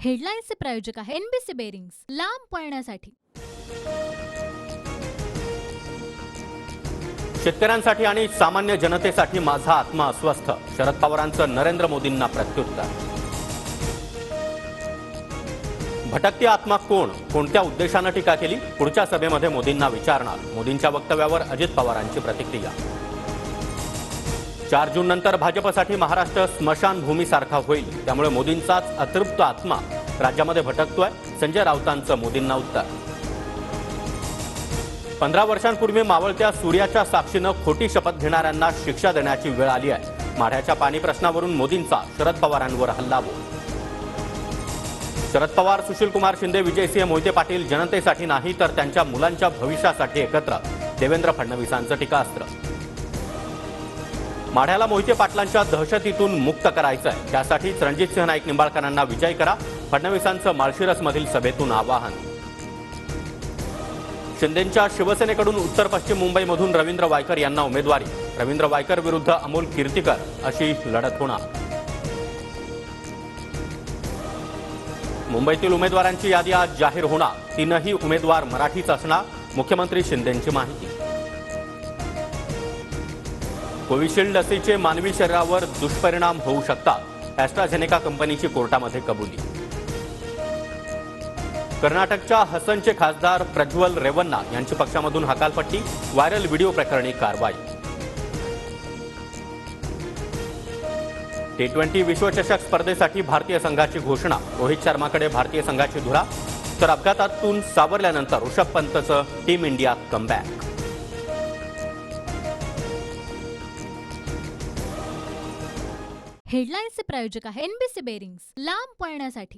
हेडलाईन्सचे प्रायोजक आहे NBC bearings, लांब पळण्यासाठी. शेतकऱ्यांसाठी आणि सामान्य जनतेसाठी माझा आत्मा अस्वस्थ. शरद पवारांचं नरेंद्र मोदींना प्रत्युत्तर. भटकती आत्मा कोण, कोणत्या उद्देशानं टीका केली? पुढच्या सभेमध्ये मोदींना विचारणार. मोदींच्या वक्तव्यावर अजित पवारांची प्रतिक्रिया. 4 जून नंतर भाजपसाठी महाराष्ट्र स्मशानभूमीसारखा होईल, त्यामुळे मोदींचाच अतृप्त आत्मा राज्यामध्ये भटकतोय. संजय राऊतांचं मोदींना उत्तर. 15 वर्षांपूर्वी मावळत्या सूर्याच्या साक्षीनं खोटी शपथ घेणाऱ्यांना शिक्षा देण्याची वेळ आली आहे. माढ्याच्या पाणी प्रश्नावरून मोदींचा शरद पवारांवर हल्लाबोल. शरद पवार, सुशीलकुमार शिंदे, विजयसिंह मोहिते पाटील जनतेसाठी नाही तर त्यांच्या मुलांच्या भविष्यासाठी एकत्र. देवेंद्र फडणवीसांचं टीकास्त्र. माढ्याला मोहिते पाटलांच्या दहशतीतून मुक्त करायचं आहे, त्यासाठीच रणजितसिंह नाईक निंबाळकरांना विजयी करा. फडणवीसांचं माळशिरसमधील सभेतून आवाहन. शिंदेंच्या शिवसेनेकडून उत्तर पश्चिम मुंबईमधून रवींद्र वायकर यांना उमेदवारी. रवींद्र वायकर विरुद्ध अमोल कीर्तीकर अशी लढत होणार. मुंबईतील उमेदवारांची यादी आज जाहीर होणार. 3ही उमेदवार मराठीच असणार. मुख्यमंत्री शिंदेंची माहिती. कोविशिल्ड लसीचे मानवी शरीरावर दुष्परिणाम होऊ शकतात. ॲस्ट्राझेनेका कंपनीची कोर्टामध्ये कबुली. कर्नाटकच्या हसनचे खासदार प्रज्वल रेवन्ना यांची पक्षामधून हकालपट्टी. व्हायरल व्हिडिओ प्रकरणी कारवाई. T20 विश्वचषक स्पर्धेसाठी भारतीय संघाची घोषणा. रोहित शर्माकडे भारतीय संघाची धुरा, तर अपघातातून सावरल्यानंतर ऋषभ पंतचं टीम इंडियात कमबॅक. हेडलाईन्सचे प्रायोजक आहे एनबीसी बेरिंग्स, लांब पळण्यासाठी.